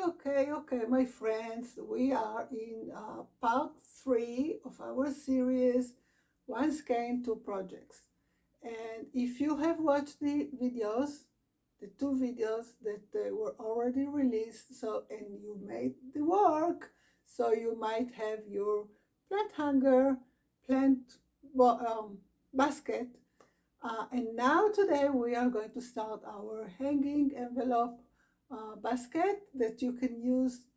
Okay, my friends, we are in part 3 of our series, One Skein, Two Projects. And if you have watched the videos, the two videos that were already released, and you made the work, so you might have your plant hanger, plant basket. And now today we are going to start our hanging envelope basket that you can use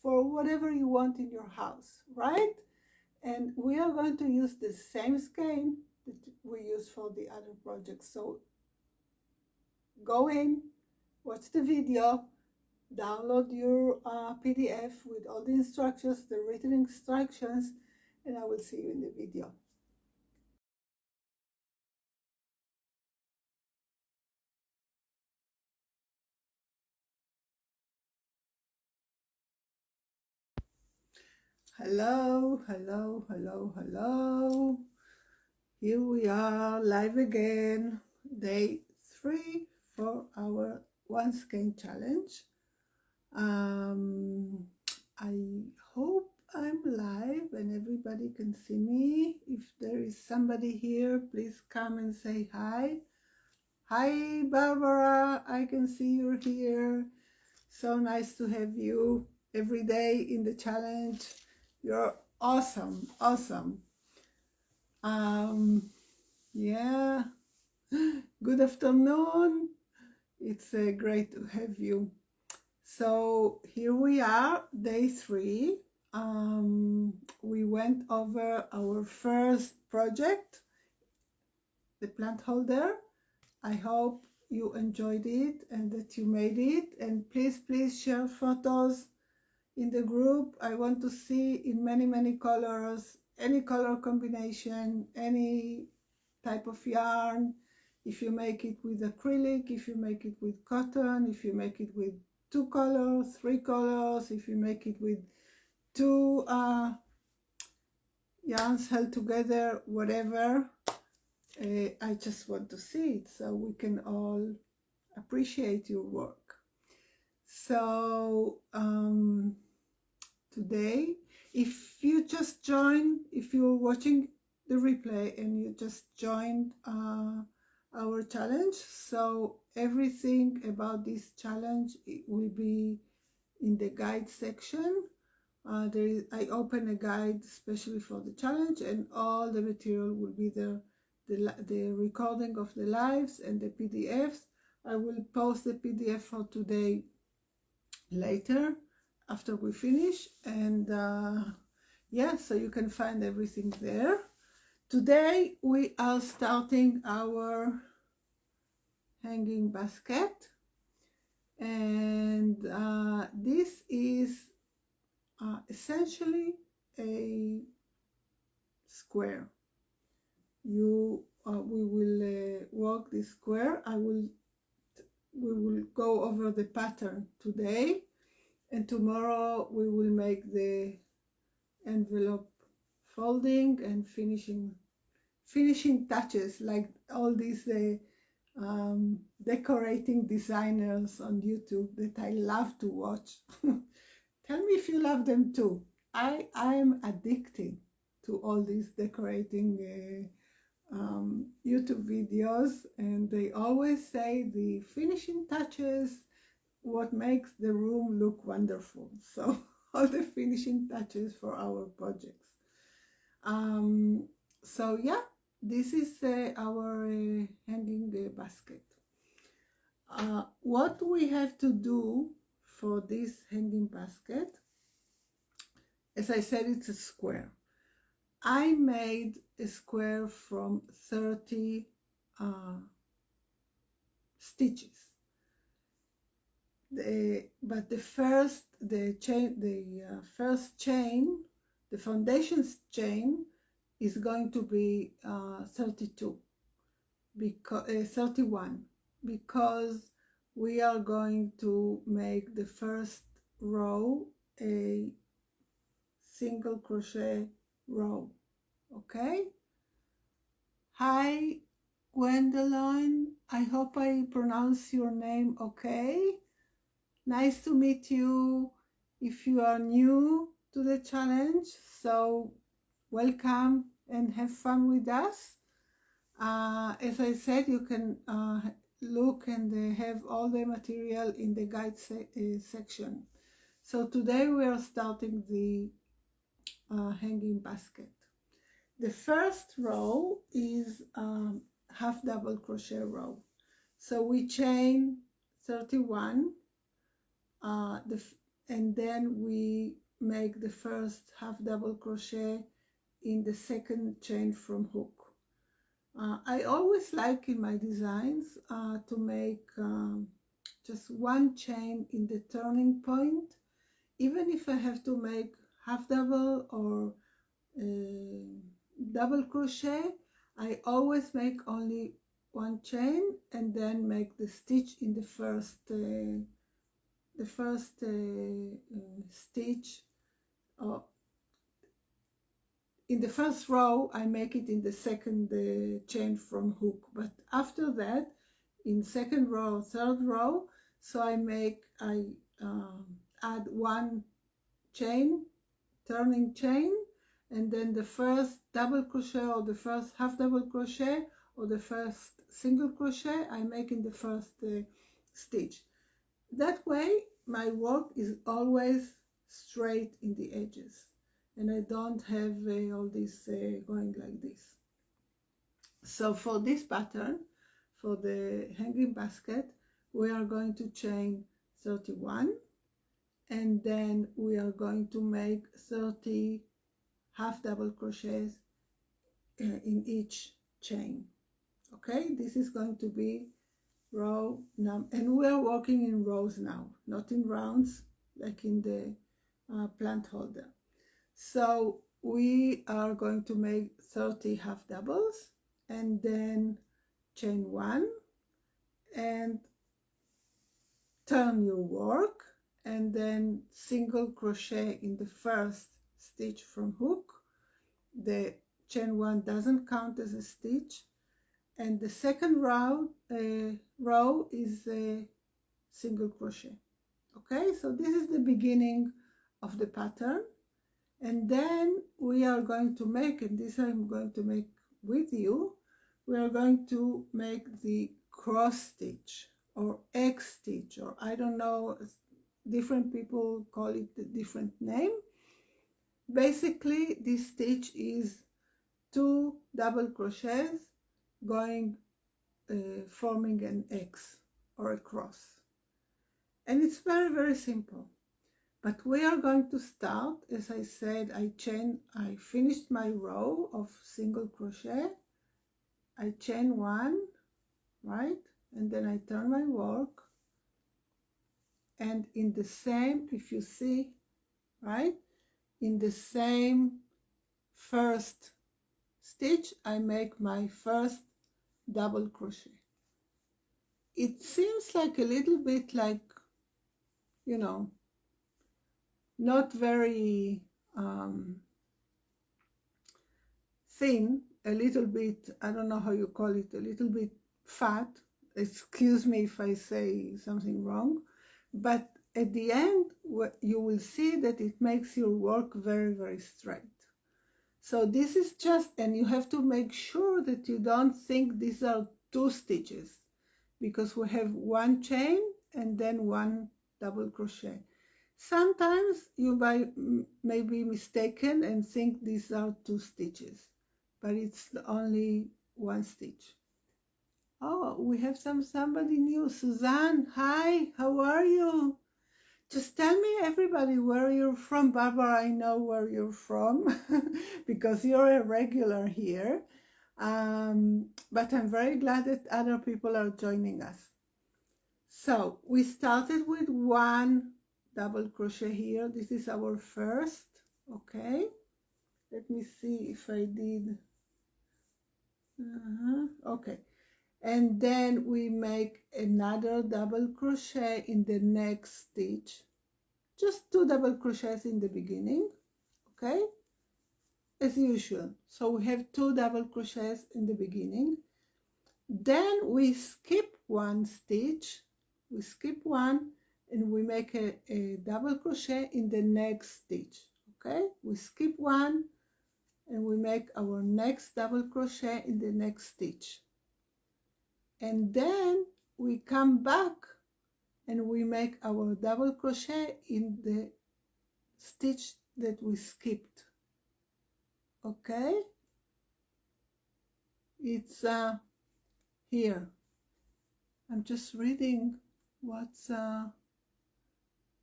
for whatever you want in your house, right? And we are going to use the same skein that we use for the other projects. So go in, watch the video, download your PDF with all the instructions, the written instructions, and I will see you in the video. Hello. Here we are live again, day 3 for our One Skein challenge. I hope I'm live and everybody can see me. If there is somebody here, please come and say hi. Hi, Barbara, I can see you're here. So nice to have you every day in the challenge. You're awesome. Yeah, good afternoon. It's great to have you. So here we are, day 3. We went over our first project, the plant holder. I hope you enjoyed it and that you made it. And please share photos in the group. I want to see in many colors, any color combination, any type of yarn. If you make it with acrylic, if you make it with cotton, if you make it with 2 colors, 3 colors, if you make it with 2 yarns held together, whatever. I just want to see it so we can all appreciate your work. So today, if you just joined, if you're watching the replay and you just joined our challenge, so everything about this challenge will be in the guide section. I open a guide especially for the challenge, and all the material will be there, the recording of the lives and the PDFs. I will post the PDF for today later after we finish, and yeah, so you can find everything there. Today we are starting our hanging basket, and this is essentially a square. We will work this square. We will go over the pattern today, and tomorrow we will make the envelope folding and finishing touches, like all these decorating designers on YouTube that I love to watch. Tell me if you love them too. I am addicted to all these decorating YouTube videos, and they always say the finishing touches, what makes the room look wonderful. So all the finishing touches for our projects. So yeah, this is our hanging basket. What we have to do for this hanging basket, as I said, it's a square. I made a square from 30 stitches. But the first chain, the foundation chain, is going to be 32, because 31, because we are going to make the first row a single crochet row. Okay. Hi, Gwendolyn. I hope I pronounce your name okay. Nice to meet you. if you are new to the challenge, so welcome and have fun with us. As I said, you can look and have all the material in the guide section. So today we are starting the hanging basket. The first row is half double crochet row. So we chain 31 and then we make the first half double crochet in the second chain from hook. I always like in my designs to make just one chain in the turning point, even if I have to make half double or double crochet. I always make only one chain and then make the stitch in the first stitch, or in the first row I make it in the second chain from hook, but after that in second row, third row, so I add one chain, turning chain, and then the first double crochet or the first half double crochet or the first single crochet I make in the first stitch. That way my work is always straight in the edges and I don't have all this going like this. So for this pattern, for the hanging basket, we are going to chain 31 and then we are going to make 30 half double crochets in each chain. Okay, this is going to be row number, and we are working in rows now, not in rounds like in the plant holder. So we are going to make 30 half doubles and then chain 1 and turn your work and then single crochet in the first stitch from hook. The chain 1 doesn't count as a stitch, and the second row is a single crochet. Okay, so this is the beginning of the pattern, and then we are going to make, and this I'm going to make with you, we are going to make the cross stitch or X stitch, or I don't know, different people call it a different name. Basically this stitch is 2 double crochets going forming an X or a cross, and it's very, very simple. But we are going to start, as I said, I finished my row of single crochet, I chain 1, right, and then I turn my work, and in the same, if you see, right, in the same first stitch I make my first double crochet. It seems like a little bit like, you know, not very thin, a little bit, I don't know how you call it, a little bit fat. Excuse me if I say something wrong, but at the end you will see that it makes your work very, very straight. So this is just, and you have to make sure that you don't think these are 2 stitches, because we have 1 chain and then 1 double crochet. Sometimes you may be mistaken and think these are 2 stitches, but it's only 1 stitch. Oh, we have somebody new. Suzanne, hi, how are you? Just tell me, everybody, where you're from. Barbara, I know where you're from because you're a regular here. But I'm very glad that other people are joining us. So we started with 1 double crochet here. This is our first. Okay, let me see if I did. Okay, and then we make another double crochet in the next stitch, just 2 double crochets in the beginning, okay, as usual. So we have 2 double crochets in the beginning, then we skip 1 stitch, we skip 1, and we make a double crochet in the next stitch. Okay, we skip one and we make our next double crochet in the next stitch, and then we come back and we make our double crochet in the stitch that we skipped. Okay, it's here. I'm just reading what's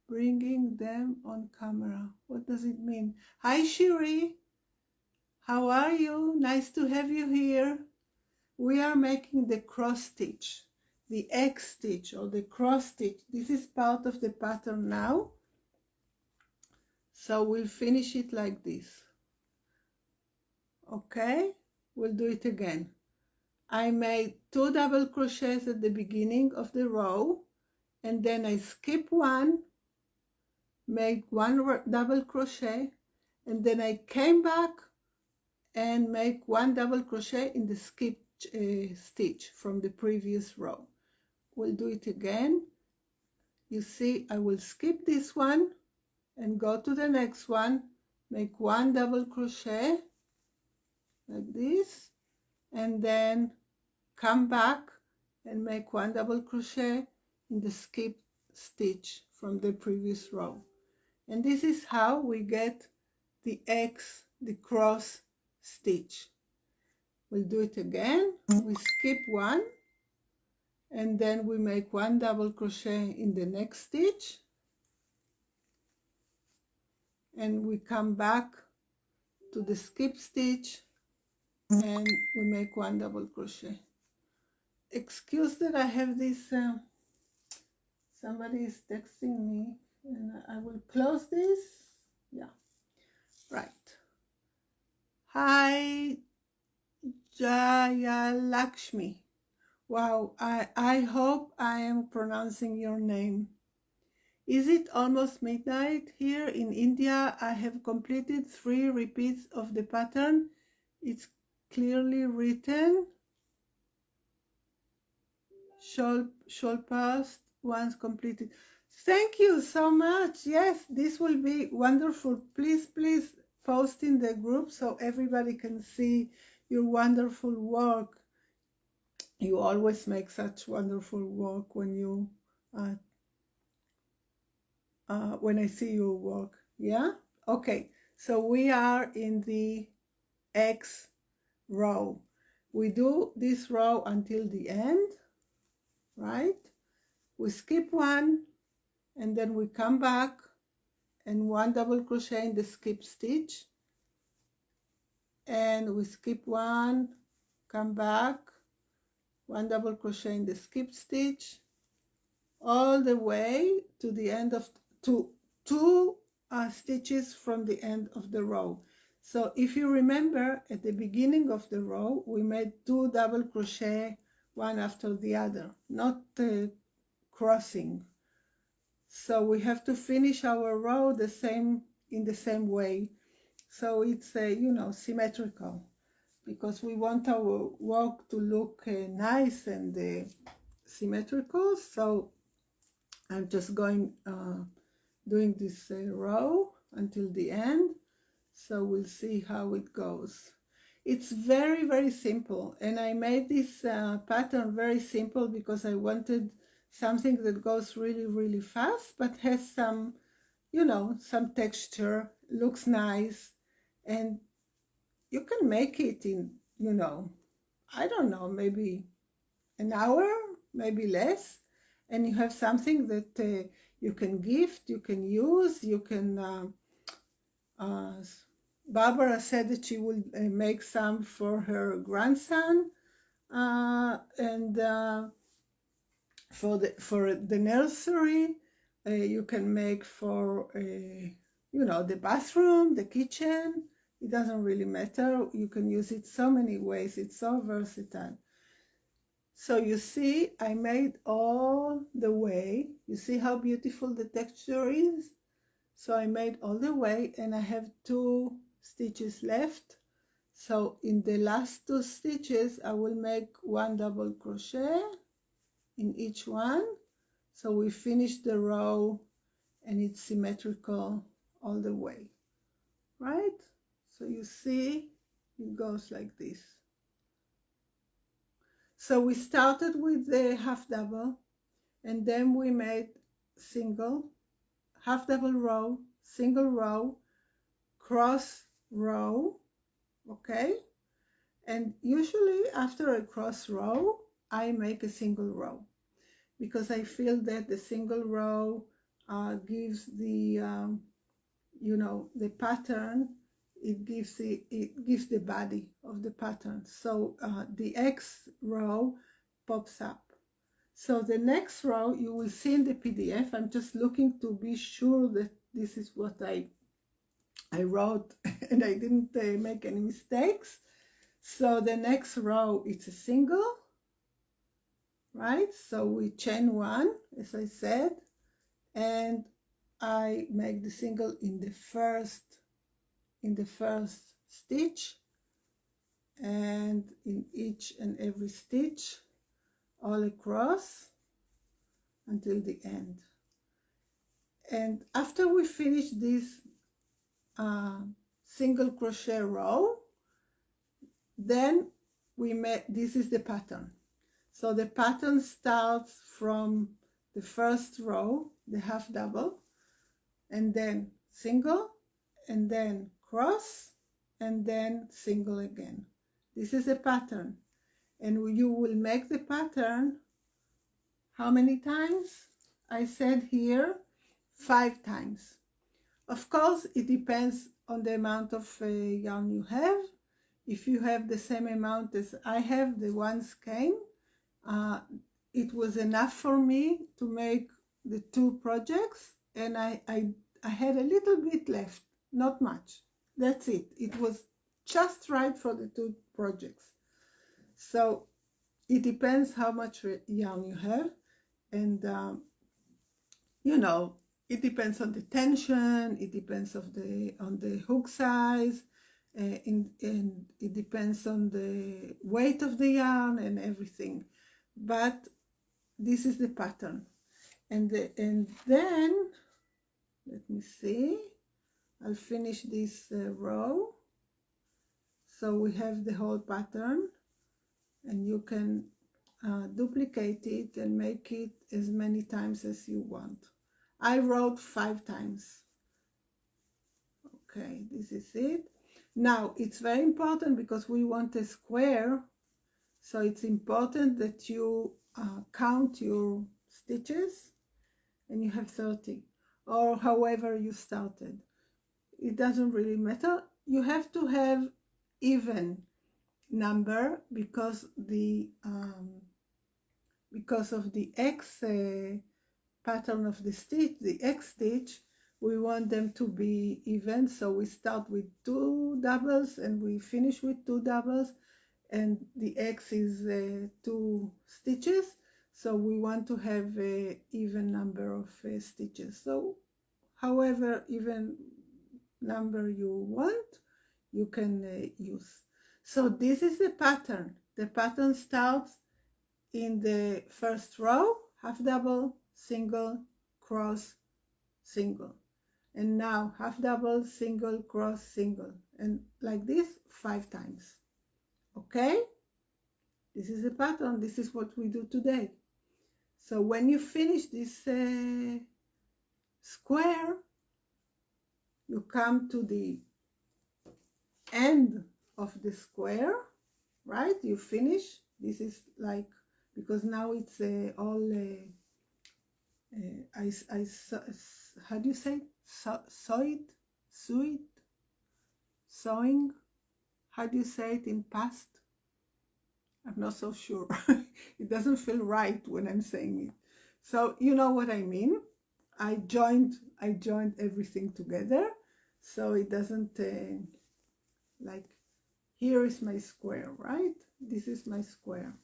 bringing them on camera. What does it mean? Hi Shiri, how are you? Nice to have you here. We are making the cross stitch, the X stitch or the cross stitch. This is part of the pattern now, so we'll finish it like this. Okay, we'll do it again. I made 2 double crochets at the beginning of the row, and then I skip one, made 1 double crochet, and then I came back and make 1 double crochet in the skip stitch from the previous row. We'll do it again. You see, I will skip this one and go to the next one, make 1 double crochet like this, and then come back and make 1 double crochet in the skip stitch from the previous row. And this is how we get the X, the cross stitch. We'll do it again. We skip one, and then we make 1 double crochet in the next stitch, and we come back to the skip stitch and we make 1 double crochet. Excuse that I have this, somebody is texting me, and I will close this. Yeah, right. Hi Jaya Lakshmi. Wow, I hope I am pronouncing your name. Is it almost midnight? Here in India, I have completed 3 repeats of the pattern. It's clearly written. Shawl past once completed. Thank you so much. Yes, this will be wonderful. Please post in the group so everybody can see your wonderful work. You always make such wonderful work when you when I see your work. Yeah, okay, so we are in the X row. We do this row until the end, right? We skip one, and then we come back and 1 double crochet in the skip stitch, and we skip one, come back, 1 double crochet in the skip stitch, all the way to the end of two stitches from the end of the row. So if you remember, at the beginning of the row we made 2 double crochet one after the other, not crossing. So we have to finish our row the same, in the same way, so it's you know, symmetrical, because we want our work to look nice and symmetrical. So I'm just going doing this row until the end, so we'll see how it goes. It's very simple, and I made this pattern very simple because I wanted something that goes really fast but has some, you know, some texture, looks nice, and you can make it in, you know, I don't know, maybe an hour, maybe less, and you have something that you can gift, you can use, you can Barbara said that she will make some for her grandson, and for the nursery. You can make for you know, the bathroom, the kitchen. It doesn't really matter. You can use it so many ways. It's so versatile. So you see, I made all the way. You see how beautiful the texture is? So I made all the way, and I have 2 stitches left. So in the last 2 stitches, I will make 1 double crochet in each one. So we finish the row and it's symmetrical all the way, right? So you see it goes like this. So we started with the half double, and then we made single, half double row, single row, cross row, okay? And usually after a cross row, I make a single row, because I feel that the single row gives the, you know, the pattern, it gives the body of the pattern. So the X row pops up. So the next row you will see in the PDF. I'm just looking to be sure that this is what I wrote and I didn't make any mistakes. So the next row, it's a single, right? So we chain one, as I said, and I make the single in the first stitch, and in each and every stitch all across until the end. And after we finish this single crochet row, then we make, this is the pattern. So the pattern starts from the first row, the half double, and then single, and then cross, and then single again. This is a pattern, and you will make the pattern how many times? I said here 5 times. Of course, it depends on the amount of yarn you have. If you have the same amount as I have, the one skein, it was enough for me to make the 2 projects, and I had a little bit left, not much. That's it. It was just right for the 2 projects. So it depends how much yarn you have, and you know, it depends on the tension, it depends on the hook size, and it depends on the weight of the yarn and everything. But this is the pattern, and then let me see, I'll finish this row. So we have the whole pattern, and you can duplicate it and make it as many times as you want. I wrote 5 times. Okay, this is it. Now it's very important because we want a square, so it's important that you count your stitches, and you have 30, or however you started. It doesn't really matter. You have to have even number because of the X pattern of the stitch, the X stitch, we want them to be even. So we start with 2 doubles and we finish with 2 doubles, and the X is 2 stitches. So we want to have an even number of stitches. So however even number you want, you can use. So this is the pattern. The pattern starts in the first row, half double, single, cross, single. And now half double, single, cross, single. And like this 5 times. Okay? This is the pattern. This is what we do today. So when you finish this square, you come to the end of the square, right? You finish. This is like, because now it's all how do you say, sewing, how do you say it in past? I'm not so sure. It doesn't feel right when I'm saying it. So you know what I mean. I joined everything together, so it doesn't like, here is my square, right? This is my square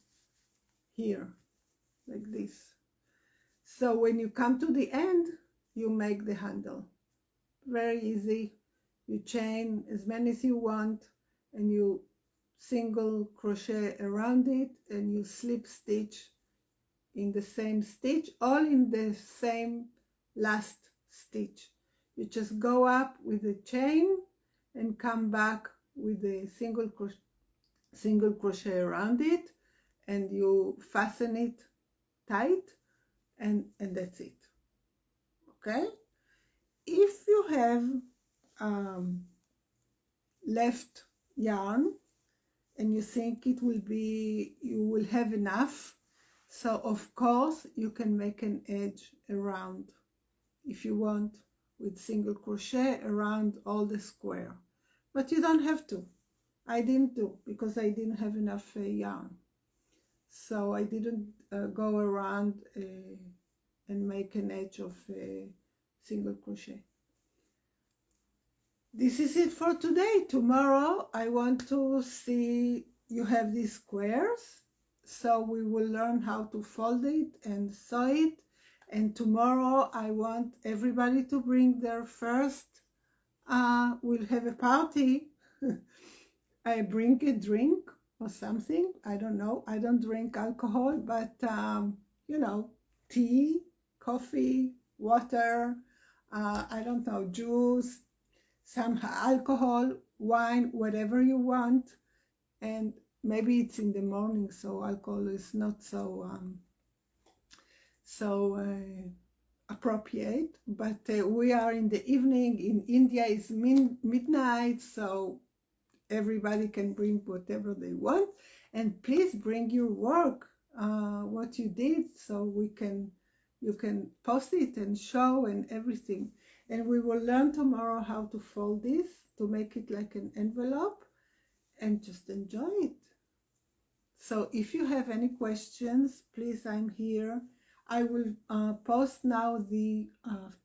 here, like this. So when you come to the end, you make the handle. Very easy. You chain as many as you want, and you single crochet around it, and you slip stitch in the same stitch, all in the same last stitch. You just go up with a chain and come back with a single crochet around it, and you fasten it tight, and that's it. Okay, if you have left yarn and you think you will have enough, so of course you can make an edge around, if you want, with single crochet around all the square, but you don't have to. I didn't do, because I didn't have enough yarn, so I didn't go around and make an edge of single crochet. This is it for today. Tomorrow I want to see you have these squares, so we will learn how to fold it and sew it. And tomorrow I want everybody to bring their first, we'll have a party. I bring a drink or something, I don't know. I don't drink alcohol, but you know, tea, coffee, water, I don't know, juice, some alcohol, wine, whatever you want. And maybe it's in the morning, so alcohol is not so appropriate, but we are in the evening. In India it's midnight, so everybody can bring whatever they want. And please bring your work, what you did, so you can post it and show and everything. And we will learn tomorrow how to fold this to make it like an envelope, and just enjoy it. So if you have any questions, please, I'm here. I will post now the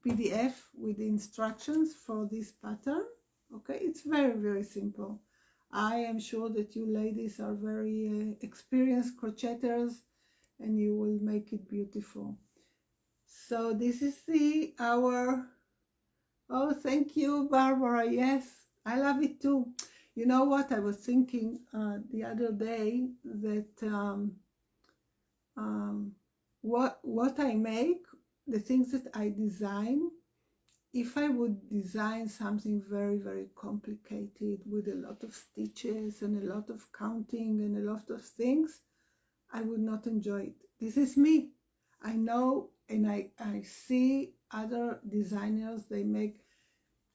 PDF with the instructions for this pattern. Okay, it's very, very simple. I am sure that you ladies are very experienced crocheters, and you will make it beautiful. So this is our, oh, thank you, Barbara. Yes, I love it too. You know what, I was thinking the other day that what I make, the things that I design, if I would design something very, very complicated with a lot of stitches and a lot of counting and a lot of things, I would not enjoy it. This is me. I know, and I see other designers, they make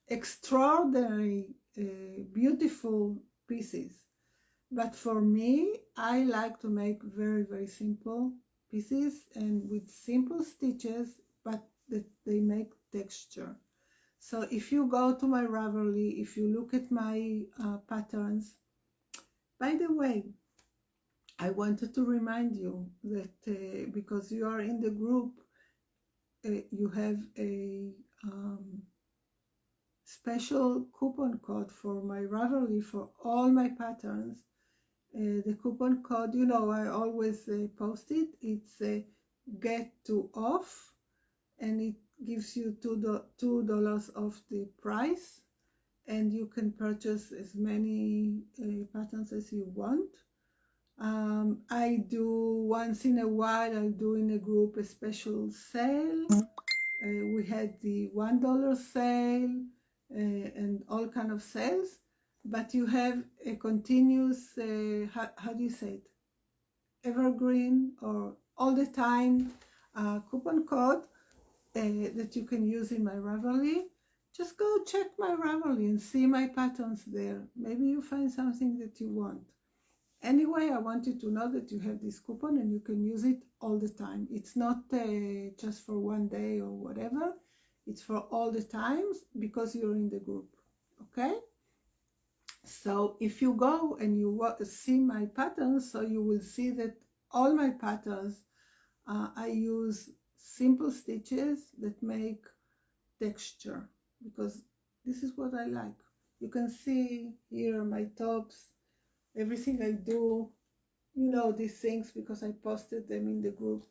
extraordinary beautiful pieces, but for me, I like to make very, very simple pieces and with simple stitches, but that they make texture. So if you go to my Ravelry, if you look at my patterns, by the way, I wanted to remind you that because you are in the group, you have a special coupon code for my Ravelry for all my patterns. The coupon code, you know, I always post it. It's get to off, and it gives you $2 off the price, and you can purchase as many patterns as you want. I do once in a while, I do in a group a special sale. We had the $1 sale and all kind of sales, but you have a continuous, how do you say it, evergreen or all the time coupon code that you can use in my Ravelry. Just go check my Ravelry and see my patterns there. Maybe you find something that you want. Anyway, I want you to know that you have this coupon and you can use it all the time. It's not just for one day or whatever. It's for all the times, because you're in the group. Okay? So if you go and you see my patterns, so you will see that all my patterns, I use simple stitches that make texture, because this is what I like. You can see here my tops, everything I do, you know these things because I posted them in the group.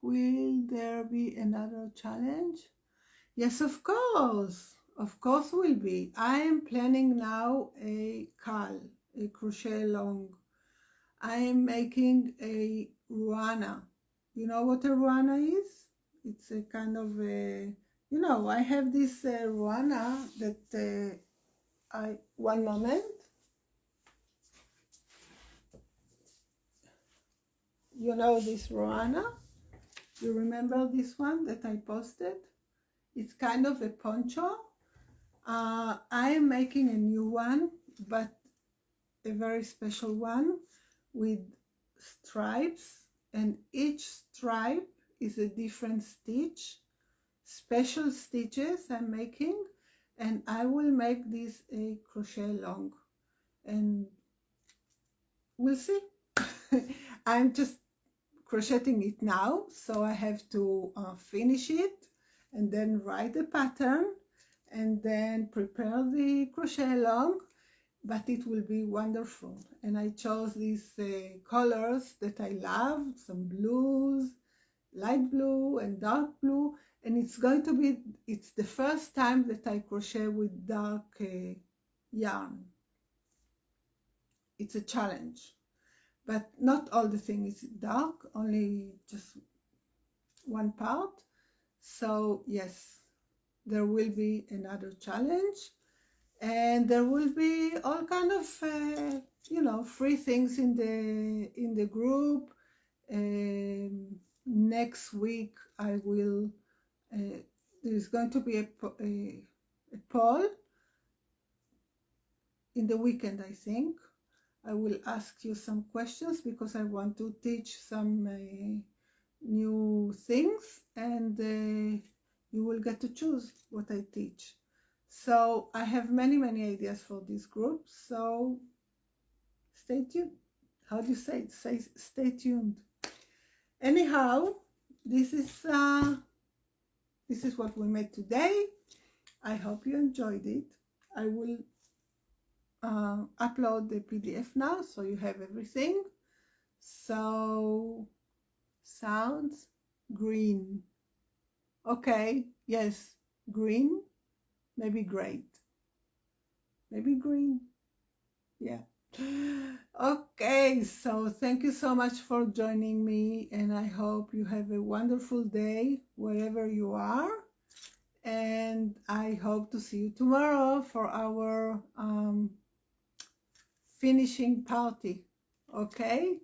Will there be another challenge? Yes, of course. Of course will be. I am planning now a crochet along. I am making a ruana. You know what a ruana is? It's a kind of a, you know, I have this ruana that one moment. You know this ruana? You remember this one that I posted? It's kind of a poncho. I am making a new one, but a very special one with stripes, and each stripe is a different stitch, special stitches I'm making, and I will make this a crochet long, and we'll see. I'm just crocheting it now, so I have to finish it and then write the pattern and then prepare the crochet along, but it will be wonderful. And I chose these colors that I love, some blues, light blue and dark blue, and it's the first time that I crochet with dark yarn. It's a challenge, but not all the thing is dark, only just one part. So yes, there will be another challenge, and there will be all kind of you know, free things in the group. Next week I will there's going to be a poll in the weekend. I think I will ask you some questions because I want to teach some new things, and you will get to choose what I teach. So I have many ideas for this group, so stay tuned. How do you say it? Say stay tuned. Anyhow, this is what we made today. I hope you enjoyed it. I will upload the PDF now, so you have everything. So sounds green. Okay, yes, green, maybe great, maybe green, yeah. Okay, so thank you so much for joining me, and I hope you have a wonderful day wherever you are, and I hope to see you tomorrow for our finishing party. Okay,